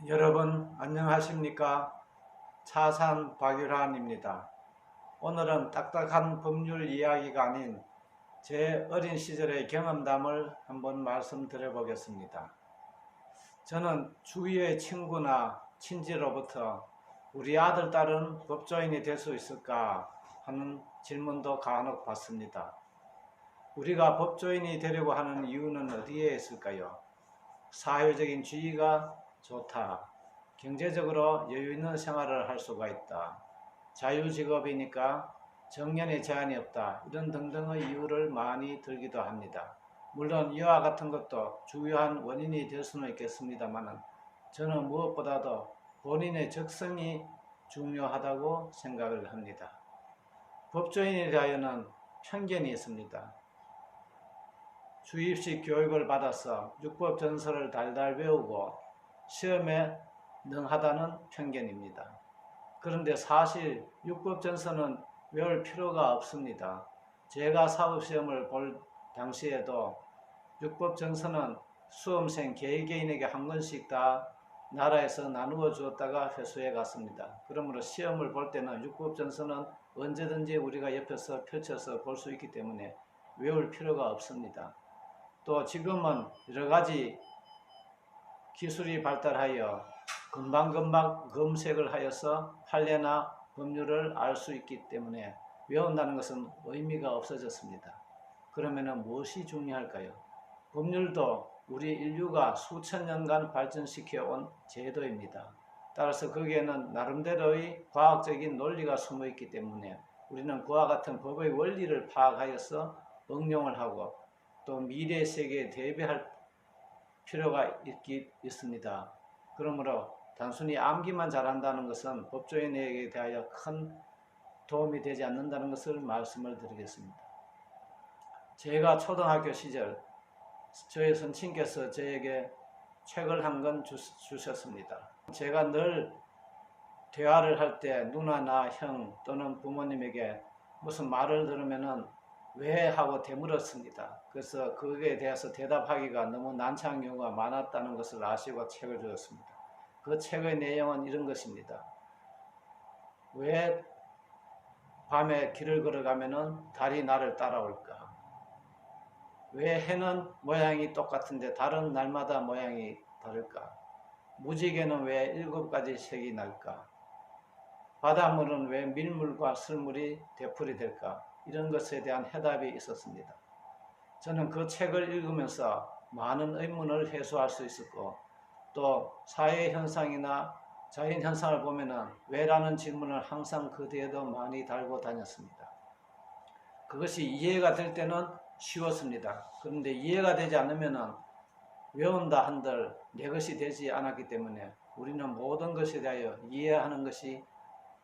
여러분 안녕하십니까? 차산 박유란입니다. 오늘은 딱딱한 법률 이야기가 아닌 제 어린 시절의 경험담을 한번 말씀드려 보겠습니다. 저는 주위의 친구나 친지로부터 우리 아들, 딸은 법조인이 될 수 있을까 하는 질문도 간혹 받습니다. 우리가 법조인이 되려고 하는 이유는 어디에 있을까요? 사회적인 지위가 좋다, 경제적으로 여유있는 생활을 할 수가 있다, 자유직업이니까 정년에 제한이 없다, 이런 등등의 이유를 많이 들기도 합니다. 물론 이와 같은 것도 주요한 원인이 될 수는 있겠습니다만 저는 무엇보다도 본인의 적성이 중요하다고 생각을 합니다. 법조인에 대하여는 편견이 있습니다. 주입식 교육을 받아서 율법 전서를 달달 외우고 시험에 능하다는 편견입니다. 그런데 사실 율법 전서는 외울 필요가 없습니다. 제가 사법시험을 볼 당시에도 율법 전서는 수험생 개개인에게 한 권씩 다 나라에서 나누어 주었다가 회수해 갔습니다. 그러므로 시험을 볼 때는 율법 전서는 언제든지 우리가 옆에서 펼쳐서 볼 수 있기 때문에 외울 필요가 없습니다. 또 지금은 여러가지 기술이 발달하여 금방금방 검색을 하여서 판례나 법률을 알 수 있기 때문에 외운다는 것은 의미가 없어졌습니다. 그러면 무엇이 중요할까요? 법률도 우리 인류가 수천 년간 발전시켜 온 제도입니다. 따라서 거기에는 나름대로의 과학적인 논리가 숨어 있기 때문에 우리는 그와 같은 법의 원리를 파악하여서 응용을 하고 또 미래 세계에 대비할 필요가 있습니다. 그러므로 단순히 암기만 잘한다는 것은 법조인에게 대하여 큰 도움이 되지 않는다는 것을 말씀을 드리겠습니다. 제가 초등학교 시절 저희 선친께서 저에게 책을 한 권 주셨습니다. 제가 늘 대화를 할 때 누나나 형 또는 부모님에게 무슨 말을 들으면은 왜 하고 되물었습니다. 그래서 그에 대해서 대답하기가 너무 난처한 경우가 많았다는 것을 아시고 책을 주었습니다. 그 책의 내용은 이런 것입니다. 왜 밤에 길을 걸어가면은 달이 나를 따라올까? 왜 해는 모양이 똑같은데 다른 날마다 모양이 다를까? 무지개는 왜 7가지 색이 날까? 바닷물은 왜 밀물과 술물이 되풀이 될까? 이런 것에 대한 해답이 있었습니다. 저는 그 책을 읽으면서 많은 의문을 해소할 수 있었고 또 사회현상이나 자연현상을 보면은 왜라는 질문을 항상 그 뒤에도 많이 달고 다녔습니다. 그것이 이해가 될 때는 쉬웠습니다. 그런데 이해가 되지 않으면은 외운다 한들 내 것이 되지 않았기 때문에 우리는 모든 것에 대하여 이해하는 것이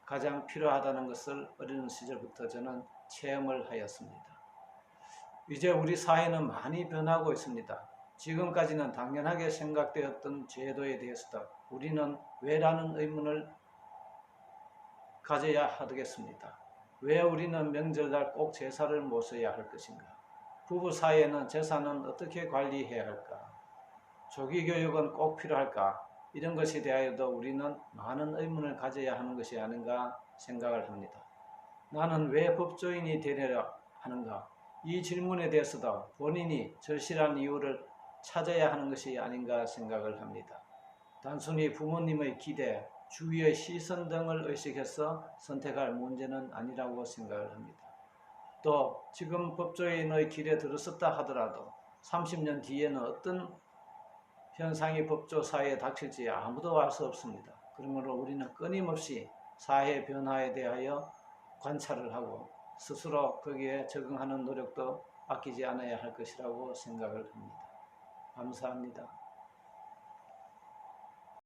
가장 필요하다는 것을 어린 시절부터 저는 체험을 하였습니다. 이제 우리 사회는 많이 변하고 있습니다. 지금까지는 당연하게 생각되었던 제도에 대해서도 우리는 왜라는 의문을 가져야 하겠습니다. 왜 우리는 명절날 꼭 제사를 모셔야 할 것인가? 부부 사이에는 재산은 어떻게 관리해야 할까? 조기 교육은 꼭 필요할까? 이런 것에 대하여도 우리는 많은 의문을 가져야 하는 것이 아닌가 생각을 합니다. 나는 왜 법조인이 되려고 하는가? 이 질문에 대해서도 본인이 절실한 이유를 찾아야 하는 것이 아닌가 생각을 합니다. 단순히 부모님의 기대, 주위의 시선 등을 의식해서 선택할 문제는 아니라고 생각을 합니다. 또 지금 법조인의 길에 들어섰다 하더라도 30년 뒤에는 어떤 현상이 법조 사회에 닥칠지 아무도 알 수 없습니다. 그러므로 우리는 끊임없이 사회 변화에 대하여 관찰을 하고 스스로 거기에 적응하는 노력도 아끼지 않아야 할 것이라고 생각을 합니다. 감사합니다.